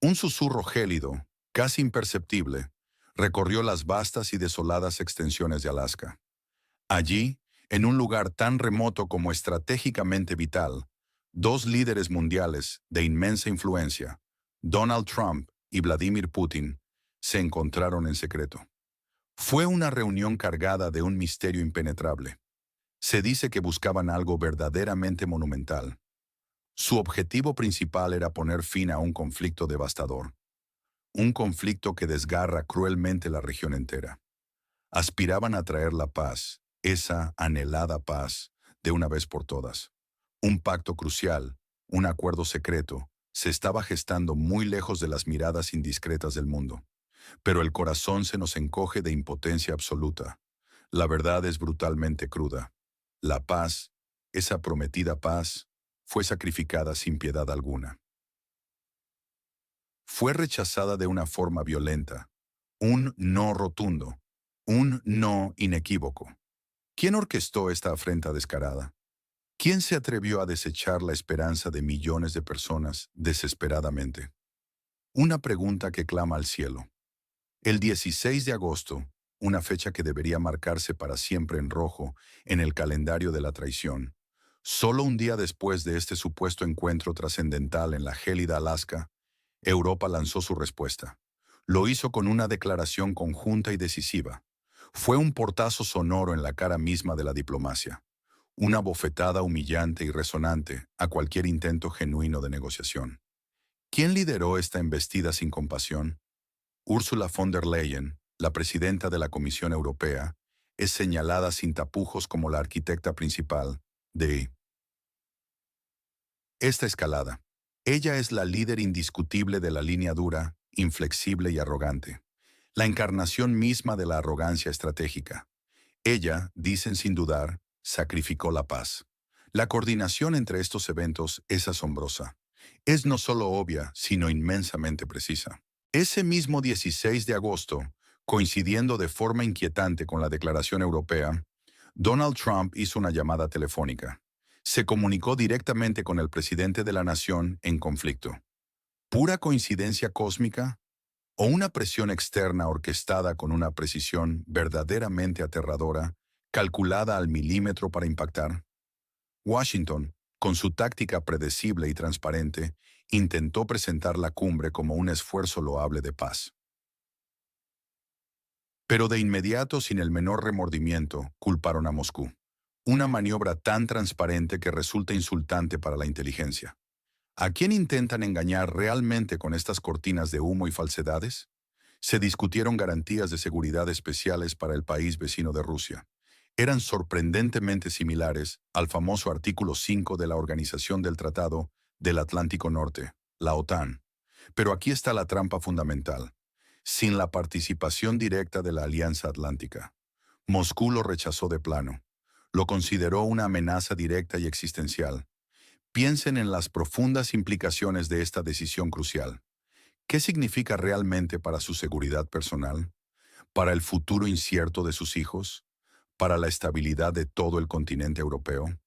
Un susurro gélido, casi imperceptible, recorrió las vastas y desoladas extensiones de Alaska. Allí, en un lugar tan remoto como estratégicamente vital, dos líderes mundiales de inmensa influencia, Donald Trump y Vladimir Putin, se encontraron en secreto. Fue una reunión cargada de un misterio impenetrable. Se dice que buscaban algo verdaderamente monumental. Su objetivo principal era poner fin a un conflicto devastador, un conflicto que desgarra cruelmente la región entera. Aspiraban a traer la paz, esa anhelada paz, de una vez por todas. Un pacto crucial, un acuerdo secreto, se estaba gestando muy lejos de las miradas indiscretas del mundo. Pero el corazón se nos encoge de impotencia absoluta. La verdad es brutalmente cruda. La paz, esa prometida paz, fue sacrificada sin piedad alguna. Fue rechazada de una forma violenta, un no rotundo, un no inequívoco. ¿Quién orquestó esta afrenta descarada? ¿Quién se atrevió a desechar la esperanza de millones de personas desesperadamente? Una pregunta que clama al cielo. El 16 de agosto, una fecha que debería marcarse para siempre en rojo en el calendario de la traición, solo un día después de este supuesto encuentro trascendental en la gélida Alaska, Europa lanzó su respuesta. Lo hizo con una declaración conjunta y decisiva. Fue un portazo sonoro en la cara misma de la diplomacia, una bofetada humillante y resonante a cualquier intento genuino de negociación. ¿Quién lideró esta embestida sin compasión? Ursula von der Leyen, la presidenta de la Comisión Europea, es señalada sin tapujos como la arquitecta principal de esta escalada. Ella es la líder indiscutible de la línea dura, inflexible y arrogante, la encarnación misma de la arrogancia estratégica. Ella, dicen sin dudar, sacrificó la paz. La coordinación entre estos eventos es asombrosa. Es no solo obvia, sino inmensamente precisa. Ese mismo 16 de agosto, coincidiendo de forma inquietante con la declaración europea, Donald Trump hizo una llamada telefónica. Se comunicó directamente con el presidente de la nación en conflicto. ¿Pura coincidencia cósmica? ¿O una presión externa orquestada con una precisión verdaderamente aterradora, calculada al milímetro para impactar? Washington, con su táctica predecible y transparente, intentó presentar la cumbre como un esfuerzo loable de paz. Pero de inmediato, sin el menor remordimiento, culparon a Moscú. Una maniobra tan transparente que resulta insultante para la inteligencia. ¿A quién intentan engañar realmente con estas cortinas de humo y falsedades? Se discutieron garantías de seguridad especiales para el país vecino de Rusia. Eran sorprendentemente similares al famoso artículo 5 de la Organización del Tratado del Atlántico Norte, la OTAN. Pero aquí está la trampa fundamental. Sin la participación directa de la Alianza Atlántica, Moscú lo rechazó de plano. Lo consideró una amenaza directa y existencial. Piensen en las profundas implicaciones de esta decisión crucial. ¿Qué significa realmente para su seguridad personal? ¿Para el futuro incierto de sus hijos? ¿Para la estabilidad de todo el continente europeo?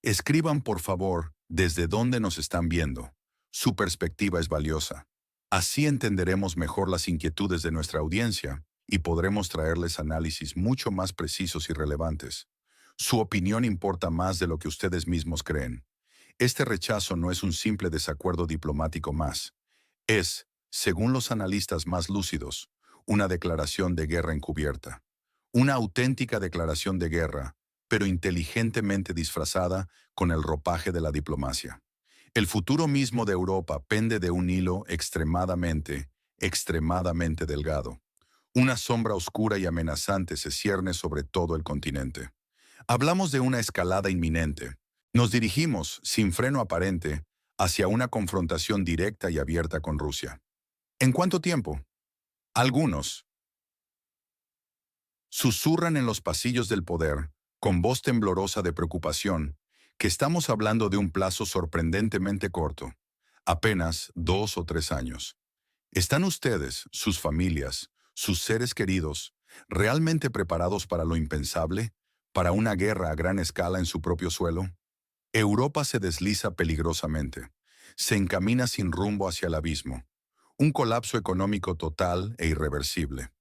Escriban, por favor, desde dónde nos están viendo. Su perspectiva es valiosa. Así entenderemos mejor las inquietudes de nuestra audiencia y podremos traerles análisis mucho más precisos y relevantes. Su opinión importa más de lo que ustedes mismos creen. Este rechazo no es un simple desacuerdo diplomático más. Es, según los analistas más lúcidos, una declaración de guerra encubierta. Una auténtica declaración de guerra, pero inteligentemente disfrazada con el ropaje de la diplomacia. El futuro mismo de Europa pende de un hilo extremadamente delgado. Una sombra oscura y amenazante se cierne sobre todo el continente. Hablamos de una escalada inminente. Nos dirigimos, sin freno aparente, hacia una confrontación directa y abierta con Rusia. ¿En cuánto tiempo? Algunos susurran en los pasillos del poder, con voz temblorosa de preocupación, que estamos hablando de un plazo sorprendentemente corto, apenas 2 o 3 años. ¿Están ustedes, sus familias, sus seres queridos, realmente preparados para lo impensable, para una guerra a gran escala en su propio suelo? Europa se desliza peligrosamente. se encamina sin rumbo hacia el abismo. Un colapso económico total e irreversible.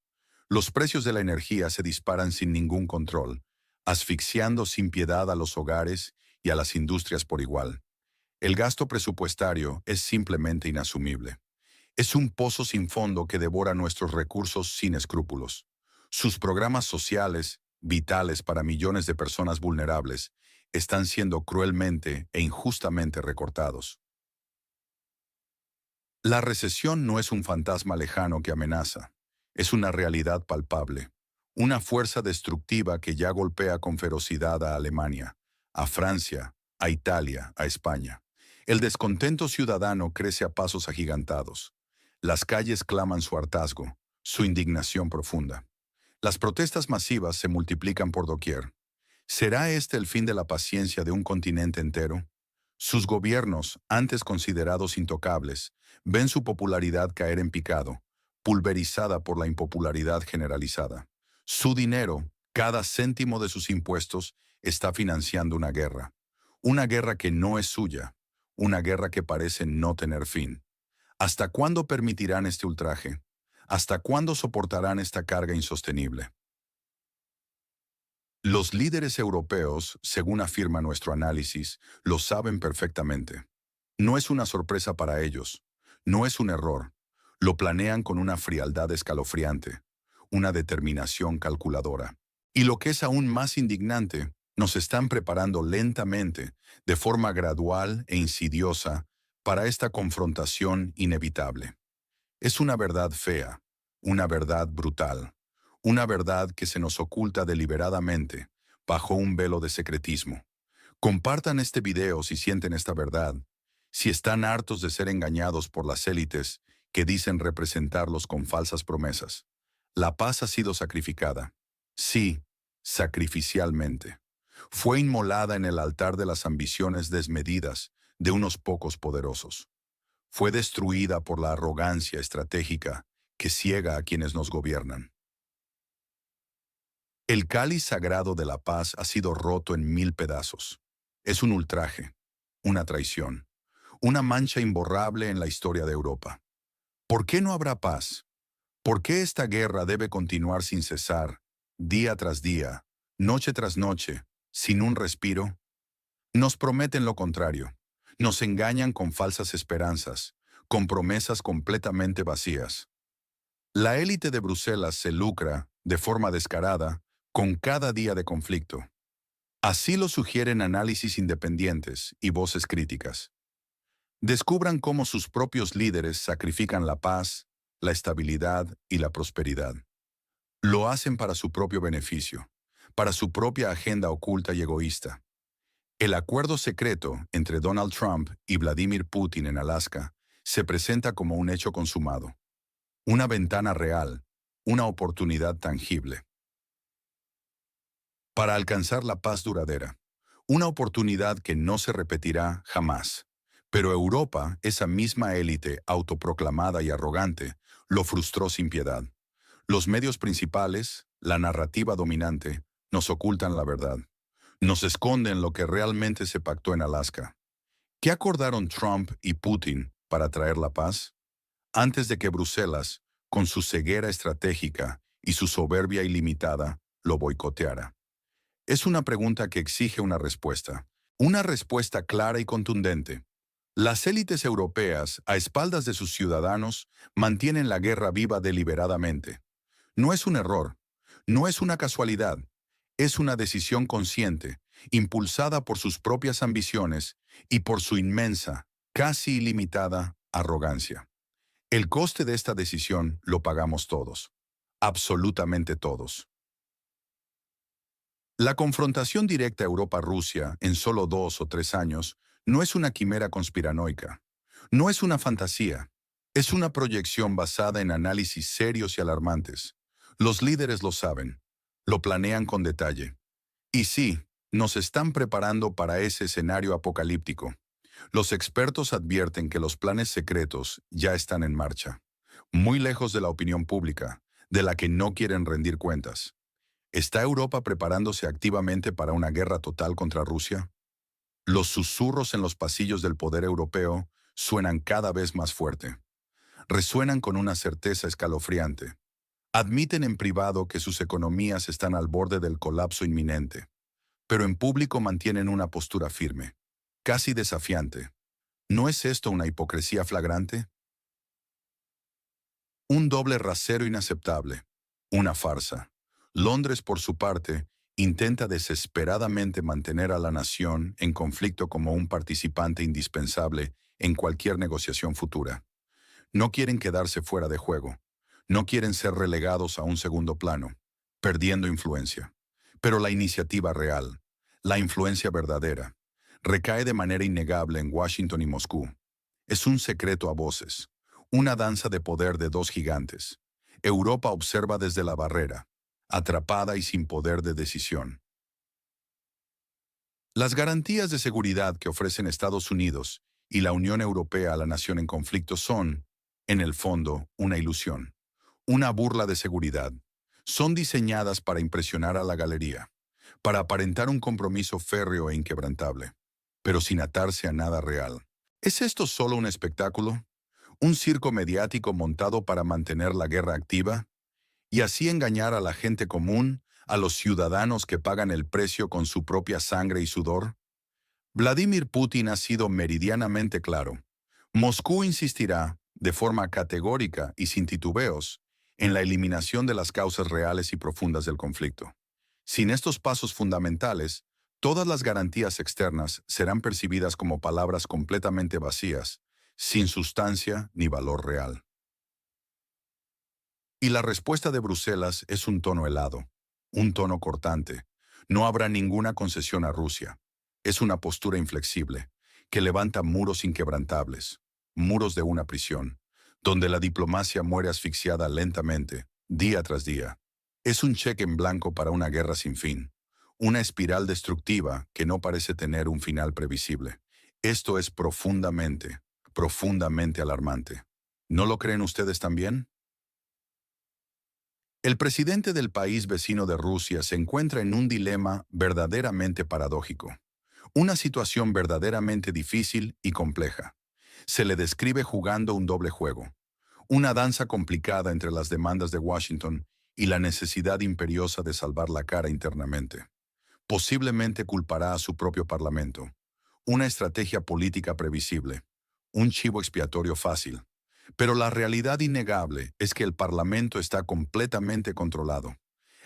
Los precios de la energía se disparan sin ningún control, asfixiando sin piedad a los hogares y a las industrias por igual. El gasto presupuestario es simplemente inasumible. Es un pozo sin fondo que devora nuestros recursos sin escrúpulos. Sus programas sociales, vitales para millones de personas vulnerables, están siendo cruelmente e injustamente recortados. La recesión no es un fantasma lejano que amenaza, es una realidad palpable, una fuerza destructiva que ya golpea con ferocidad a Alemania, a Francia, a Italia, a España. El descontento ciudadano crece a pasos agigantados. Las calles claman su hartazgo, su indignación profunda. Las protestas masivas se multiplican por doquier. ¿Será este el fin de la paciencia de un continente entero? Sus gobiernos, antes considerados intocables, ven su popularidad caer en picado, pulverizada por la impopularidad generalizada. Su dinero, cada céntimo de sus impuestos, está financiando una guerra que no es suya, una guerra que parece no tener fin. ¿Hasta cuándo permitirán este ultraje? ¿Hasta cuándo soportarán esta carga insostenible? Los líderes europeos, según afirma nuestro análisis, lo saben perfectamente. No es una sorpresa para ellos, no es un error. Lo planean con una frialdad escalofriante, una determinación calculadora. Y lo que es aún más indignante, nos están preparando lentamente, de forma gradual e insidiosa, para esta confrontación inevitable. Es una verdad fea, una verdad brutal, una verdad que se nos oculta deliberadamente, bajo un velo de secretismo. Compartan este video si sienten esta verdad, si están hartos de ser engañados por las élites que dicen representarlos con falsas promesas. La paz ha sido sacrificada. Sí, sacrificialmente. Fue inmolada en el altar de las ambiciones desmedidas de unos pocos poderosos. Fue destruida por la arrogancia estratégica que ciega a quienes nos gobiernan. El cáliz sagrado de la paz ha sido roto en 1000 pedazos. Es un ultraje, una traición, una mancha imborrable en la historia de Europa. ¿Por qué no habrá paz? ¿Por qué esta guerra debe continuar sin cesar, día tras día, noche tras noche, sin un respiro? Nos prometen lo contrario. Nos engañan con falsas esperanzas, con promesas completamente vacías. La élite de Bruselas se lucra, de forma descarada, con cada día de conflicto. Así lo sugieren análisis independientes y voces críticas. Descubran cómo sus propios líderes sacrifican la paz, la estabilidad y la prosperidad. Lo hacen para su propio beneficio, para su propia agenda oculta y egoísta. El acuerdo secreto entre Donald Trump y Vladimir Putin en Alaska se presenta como un hecho consumado, una ventana real, una oportunidad tangible para alcanzar la paz duradera, una oportunidad que no se repetirá jamás. Pero Europa, esa misma élite autoproclamada y arrogante, lo frustró sin piedad. Los medios principales, la narrativa dominante, nos ocultan la verdad. Nos esconden lo que realmente se pactó en Alaska. ¿Qué acordaron Trump y Putin para traer la paz? Antes de que Bruselas, con su ceguera estratégica y su soberbia ilimitada, lo boicoteara. Es una pregunta que exige una respuesta clara y contundente. Las élites europeas, a espaldas de sus ciudadanos, mantienen la guerra viva deliberadamente. No es un error, no es una casualidad, es una decisión consciente, impulsada por sus propias ambiciones y por su inmensa, casi ilimitada, arrogancia. El coste de esta decisión lo pagamos todos, absolutamente todos. La confrontación directa Europa-Rusia en solo 2 o 3 años no es una quimera conspiranoica, no es una fantasía, es una proyección basada en análisis serios y alarmantes. Los líderes lo saben, lo planean con detalle. Y sí, nos están preparando para ese escenario apocalíptico. Los expertos advierten que los planes secretos ya están en marcha, muy lejos de la opinión pública, de la que no quieren rendir cuentas. ¿Está Europa preparándose activamente para una guerra total contra Rusia? Los susurros en los pasillos del poder europeo suenan cada vez más fuerte. Resuenan con una certeza escalofriante. Admiten en privado que sus economías están al borde del colapso inminente, pero en público mantienen una postura firme, casi desafiante. ¿No es esto una hipocresía flagrante? Un doble rasero inaceptable. Una farsa. Londres, por su parte, intenta desesperadamente mantener a la nación en conflicto como un participante indispensable en cualquier negociación futura. No quieren quedarse fuera de juego. No quieren ser relegados a un segundo plano, perdiendo influencia. Pero la iniciativa real, la influencia verdadera, recae de manera innegable en Washington y Moscú. Es un secreto a voces, una danza de poder de dos gigantes. Europa observa desde la barrera, atrapada y sin poder de decisión. Las garantías de seguridad que ofrecen Estados Unidos y la Unión Europea a la nación en conflicto son, en el fondo, una ilusión, una burla de seguridad. Son diseñadas para impresionar a la galería, para aparentar un compromiso férreo e inquebrantable, pero sin atarse a nada real. ¿Es esto solo un espectáculo? ¿Un circo mediático montado para mantener la guerra activa? Y así engañar a la gente común, a los ciudadanos que pagan el precio con su propia sangre y sudor? Vladimir Putin ha sido meridianamente claro. Moscú insistirá, de forma categórica y sin titubeos, en la eliminación de las causas reales y profundas del conflicto. Sin estos pasos fundamentales, todas las garantías externas serán percibidas como palabras completamente vacías, sin sustancia ni valor real. Y la respuesta de Bruselas es un tono helado, un tono cortante. No habrá ninguna concesión a Rusia. Es una postura inflexible, que levanta muros inquebrantables, muros de una prisión, donde la diplomacia muere asfixiada lentamente, día tras día. Es un cheque en blanco para una guerra sin fin, una espiral destructiva que no parece tener un final previsible. Esto es profundamente, profundamente alarmante. ¿No lo creen ustedes también? El presidente del país vecino de Rusia se encuentra en un dilema verdaderamente paradójico, una situación verdaderamente difícil y compleja. Se le describe jugando un doble juego, una danza complicada entre las demandas de Washington y la necesidad imperiosa de salvar la cara internamente. Posiblemente culpará a su propio parlamento, una estrategia política previsible, un chivo expiatorio fácil. Pero la realidad innegable es que el Parlamento está completamente controlado.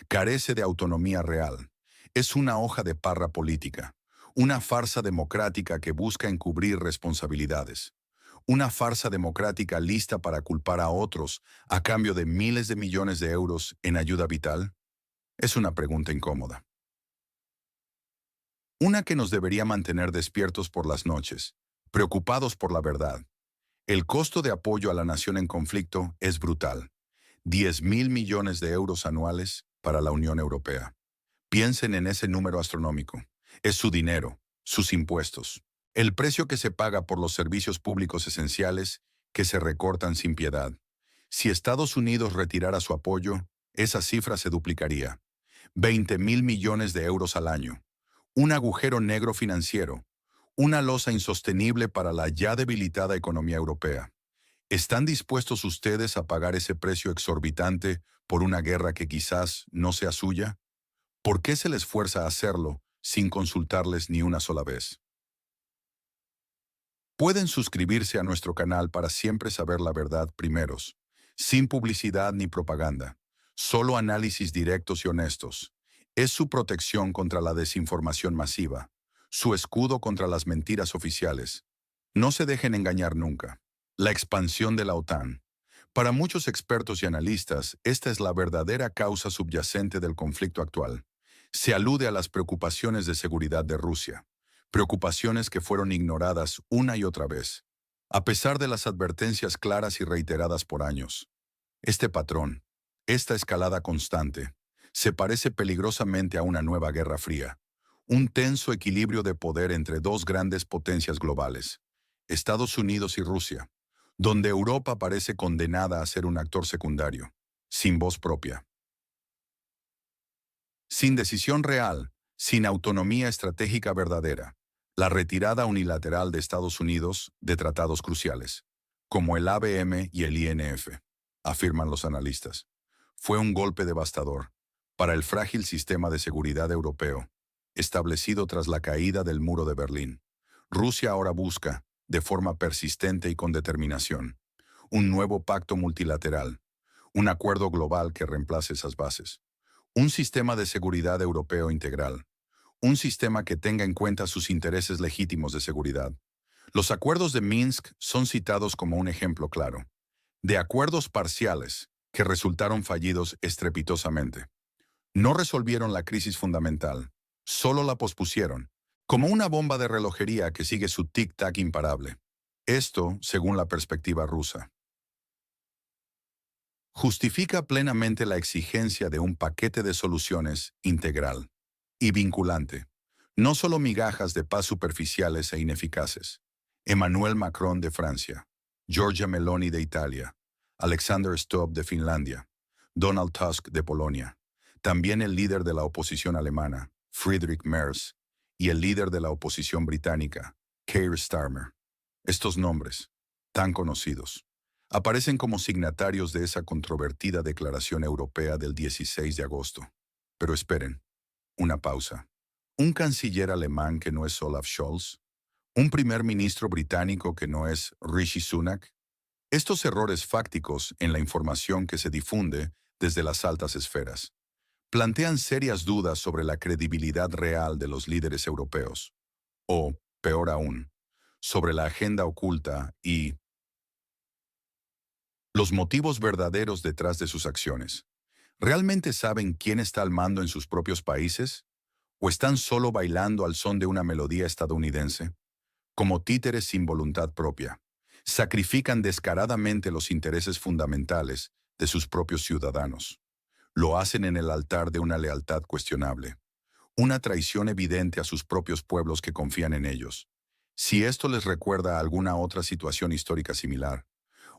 Carece de autonomía real. Es una hoja de parra política. Una farsa democrática que busca encubrir responsabilidades. Una farsa democrática lista para culpar a otros a cambio de miles de millones de euros en ayuda vital. Es una pregunta incómoda. Una que nos debería mantener despiertos por las noches, preocupados por la verdad. El costo de apoyo a la nación en conflicto es brutal. 10.000 millones de euros anuales para la Unión Europea. Piensen en ese número astronómico. Es su dinero, sus impuestos, el precio que se paga por los servicios públicos esenciales que se recortan sin piedad. Si Estados Unidos retirara su apoyo, esa cifra se duplicaría. 20.000 millones de euros al año. Un agujero negro financiero, una losa insostenible para la ya debilitada economía europea. ¿Están dispuestos ustedes a pagar ese precio exorbitante por una guerra que quizás no sea suya? ¿Por qué se les fuerza a hacerlo sin consultarles ni una sola vez? Pueden suscribirse a nuestro canal para siempre saber la verdad primeros, sin publicidad ni propaganda, solo análisis directos y honestos. Es su protección contra la desinformación masiva, su escudo contra las mentiras oficiales. No se dejen engañar nunca. La expansión de la OTAN. Para muchos expertos y analistas, esta es la verdadera causa subyacente del conflicto actual. Se alude a las preocupaciones de seguridad de Rusia, preocupaciones que fueron ignoradas una y otra vez, a pesar de las advertencias claras y reiteradas por años. Este patrón, esta escalada constante, se parece peligrosamente a una nueva guerra fría, un tenso equilibrio de poder entre dos grandes potencias globales, Estados Unidos y Rusia, donde Europa parece condenada a ser un actor secundario, sin voz propia. Sin decisión real, sin autonomía estratégica verdadera, la retirada unilateral de Estados Unidos de tratados cruciales, como el ABM y el INF, afirman los analistas. Fue un golpe devastador para el frágil sistema de seguridad europeo, establecido tras la caída del muro de Berlín. Rusia ahora busca, de forma persistente y con determinación, un nuevo pacto multilateral, un acuerdo global que reemplace esas bases, un sistema de seguridad europeo integral, un sistema que tenga en cuenta sus intereses legítimos de seguridad. Los acuerdos de Minsk son citados como un ejemplo claro de acuerdos parciales que resultaron fallidos estrepitosamente. No resolvieron la crisis fundamental, solo la pospusieron, como una bomba de relojería que sigue su tic-tac imparable. Esto, según la perspectiva rusa, justifica plenamente la exigencia de un paquete de soluciones integral y vinculante, no solo migajas de paz superficiales e ineficaces. Emmanuel Macron de Francia, Giorgia Meloni de Italia, Alexander Stubb de Finlandia, Donald Tusk de Polonia, también el líder de la oposición alemana, Friedrich Merz, y el líder de la oposición británica, Keir Starmer. Estos nombres, tan conocidos, aparecen como signatarios de esa controvertida declaración europea del 16 de agosto. Pero esperen, una pausa. ¿Un canciller alemán que no es Olaf Scholz? ¿Un primer ministro británico que no es Rishi Sunak? Estos errores fácticos en la información que se difunde desde las altas esferas plantean serias dudas sobre la credibilidad real de los líderes europeos, o, peor aún, sobre la agenda oculta y los motivos verdaderos detrás de sus acciones. ¿Realmente saben quién está al mando en sus propios países? ¿O están solo bailando al son de una melodía estadounidense? Como títeres sin voluntad propia, sacrifican descaradamente los intereses fundamentales de sus propios ciudadanos. Lo hacen en el altar de una lealtad cuestionable, una traición evidente a sus propios pueblos que confían en ellos. Si esto les recuerda a alguna otra situación histórica similar,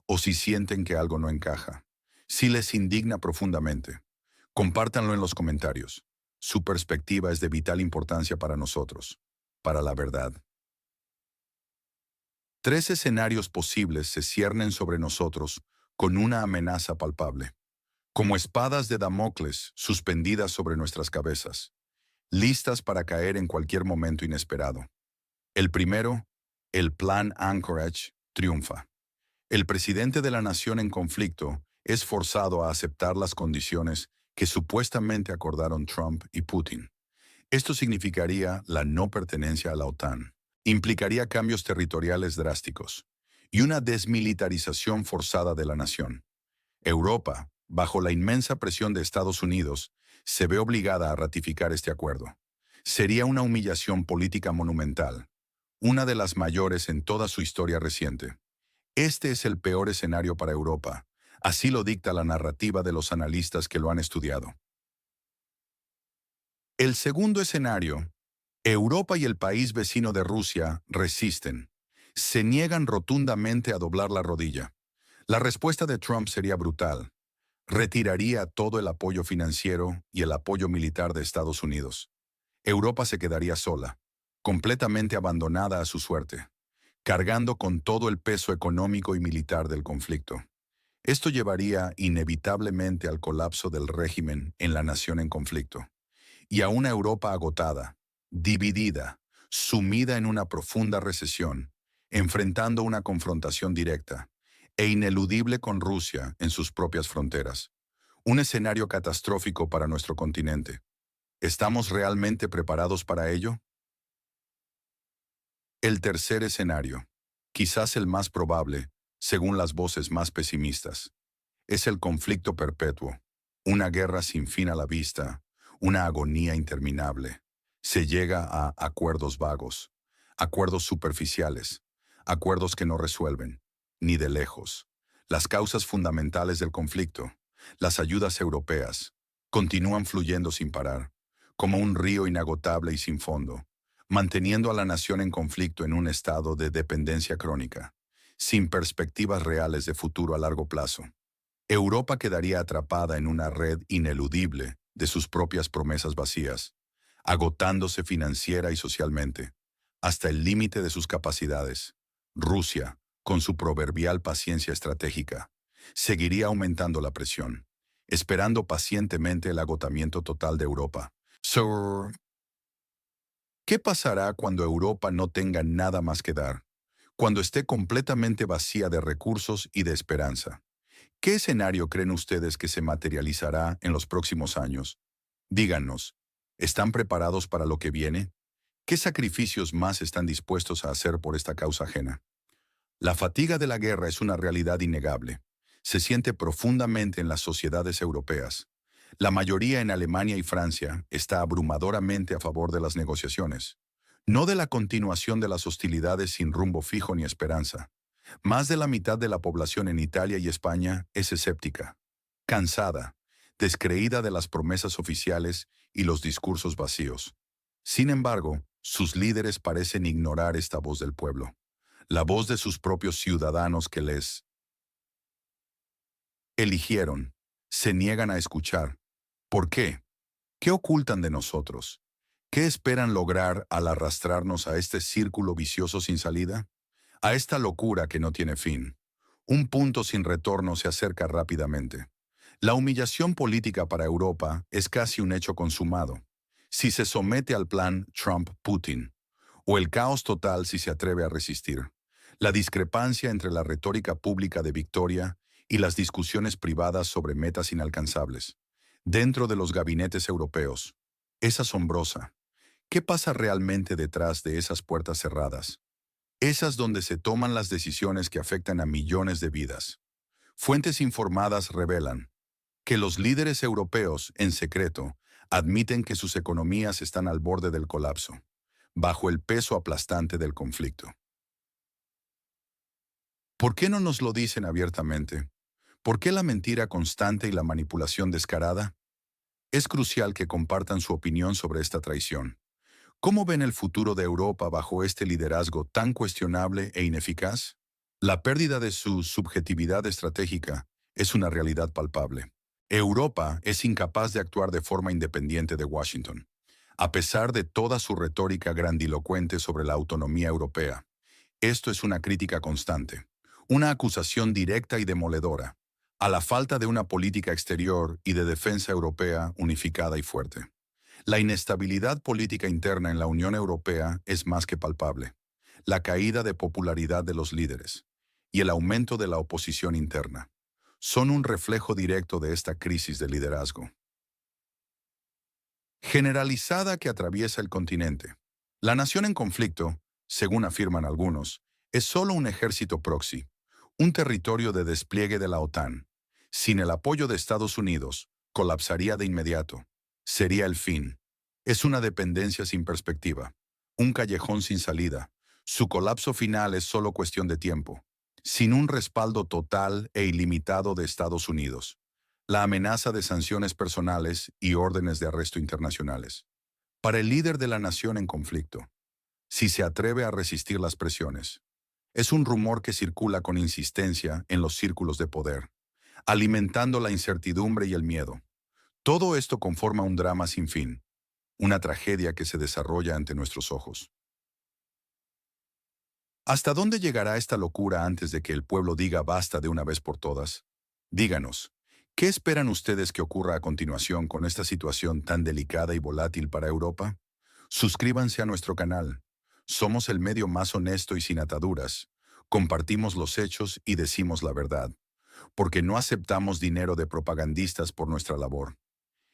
o si sienten que algo no encaja, si les indigna profundamente, compártanlo en los comentarios. Su perspectiva es de vital importancia para nosotros, para la verdad. 3 escenarios posibles se ciernen sobre nosotros con una amenaza palpable, como espadas de Damocles suspendidas sobre nuestras cabezas, listas para caer en cualquier momento inesperado. El primero, el Plan Anchorage, triunfa. El presidente de la nación en conflicto es forzado a aceptar las condiciones que supuestamente acordaron Trump y Putin. Esto significaría la no pertenencia a la OTAN, implicaría cambios territoriales drásticos y una desmilitarización forzada de la nación. Europa, bajo la inmensa presión de Estados Unidos, se ve obligada a ratificar este acuerdo. Sería una humillación política monumental, una de las mayores en toda su historia reciente. Este es el peor escenario para Europa, así lo dicta la narrativa de los analistas que lo han estudiado. El segundo escenario, Europa y el país vecino de Rusia resisten. Se niegan rotundamente a doblar la rodilla. La respuesta de Trump sería brutal. Retiraría todo el apoyo financiero y el apoyo militar de Estados Unidos. Europa se quedaría sola, completamente abandonada a su suerte, cargando con todo el peso económico y militar del conflicto. Esto llevaría inevitablemente al colapso del régimen en la nación en conflicto, y a una Europa agotada, dividida, sumida en una profunda recesión, enfrentando una confrontación directa e ineludible con Rusia en sus propias fronteras. Un escenario catastrófico para nuestro continente. ¿Estamos realmente preparados para ello? El tercer escenario, quizás el más probable, según las voces más pesimistas, es el conflicto perpetuo, una guerra sin fin a la vista, una agonía interminable. Se llega a acuerdos vagos, acuerdos superficiales, acuerdos que no resuelven, ni de lejos, las causas fundamentales del conflicto. Las ayudas europeas continúan fluyendo sin parar, como un río inagotable y sin fondo, manteniendo a la nación en conflicto en un estado de dependencia crónica, sin perspectivas reales de futuro a largo plazo. Europa quedaría atrapada en una red ineludible de sus propias promesas vacías, agotándose financiera y socialmente, hasta el límite de sus capacidades. Rusia, con su proverbial paciencia estratégica, seguiría aumentando la presión, esperando pacientemente el agotamiento total de Europa. ¿Qué pasará cuando Europa no tenga nada más que dar? Cuando esté completamente vacía de recursos y de esperanza. ¿Qué escenario creen ustedes que se materializará en los próximos años? Díganos, ¿están preparados para lo que viene? ¿Qué sacrificios más están dispuestos a hacer por esta causa ajena? La fatiga de la guerra es una realidad innegable. Se siente profundamente en las sociedades europeas. La mayoría en Alemania y Francia está abrumadoramente a favor de las negociaciones, no de la continuación de las hostilidades sin rumbo fijo ni esperanza. Más de la mitad de la población en Italia y España es escéptica, cansada, descreída de las promesas oficiales y los discursos vacíos. Sin embargo, sus líderes parecen ignorar esta voz del pueblo, la voz de sus propios ciudadanos que les eligieron. Se niegan a escuchar. ¿Por qué? ¿Qué ocultan de nosotros? ¿Qué esperan lograr al arrastrarnos a este círculo vicioso sin salida? A esta locura que no tiene fin. Un punto sin retorno se acerca rápidamente. La humillación política para Europa es casi un hecho consumado. Si se somete al plan Trump-Putin, o el caos total si se atreve a resistir. La discrepancia entre la retórica pública de victoria y las discusiones privadas sobre metas inalcanzables, dentro de los gabinetes europeos, es asombrosa. ¿Qué pasa realmente detrás de esas puertas cerradas? Esas donde se toman las decisiones que afectan a millones de vidas. Fuentes informadas revelan que los líderes europeos, en secreto, admiten que sus economías están al borde del colapso, bajo el peso aplastante del conflicto. ¿Por qué no nos lo dicen abiertamente? ¿Por qué la mentira constante y la manipulación descarada? Es crucial que compartan su opinión sobre esta traición. ¿Cómo ven el futuro de Europa bajo este liderazgo tan cuestionable e ineficaz? La pérdida de su subjetividad estratégica es una realidad palpable. Europa es incapaz de actuar de forma independiente de Washington, a pesar de toda su retórica grandilocuente sobre la autonomía europea. Esto es una crítica constante, una acusación directa y demoledora, a la falta de una política exterior y de defensa europea unificada y fuerte. La inestabilidad política interna en la Unión Europea es más que palpable. La caída de popularidad de los líderes y el aumento de la oposición interna son un reflejo directo de esta crisis de liderazgo generalizada que atraviesa el continente. La nación en conflicto, según afirman algunos, es solo un ejército proxy, un territorio de despliegue de la OTAN. Sin el apoyo de Estados Unidos, colapsaría de inmediato. Sería el fin. Es una dependencia sin perspectiva, un callejón sin salida. Su colapso final es solo cuestión de tiempo, sin un respaldo total e ilimitado de Estados Unidos. La amenaza de sanciones personales y órdenes de arresto internacionales. Para el líder de la nación en conflicto, si se atreve a resistir las presiones, es un rumor que circula con insistencia en los círculos de poder, alimentando la incertidumbre y el miedo. Todo esto conforma un drama sin fin, una tragedia que se desarrolla ante nuestros ojos. ¿Hasta dónde llegará esta locura antes de que el pueblo diga basta de una vez por todas? Díganos, ¿qué esperan ustedes que ocurra a continuación con esta situación tan delicada y volátil para Europa? Suscríbanse a nuestro canal. Somos el medio más honesto y sin ataduras. Compartimos los hechos y decimos la verdad, porque no aceptamos dinero de propagandistas por nuestra labor.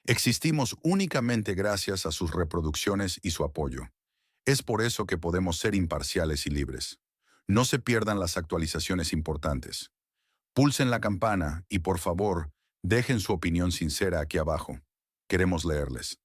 Existimos únicamente gracias a sus reproducciones y su apoyo. Es por eso que podemos ser imparciales y libres. No se pierdan las actualizaciones importantes. Pulsen la campana y por favor, dejen su opinión sincera aquí abajo. Queremos leerles.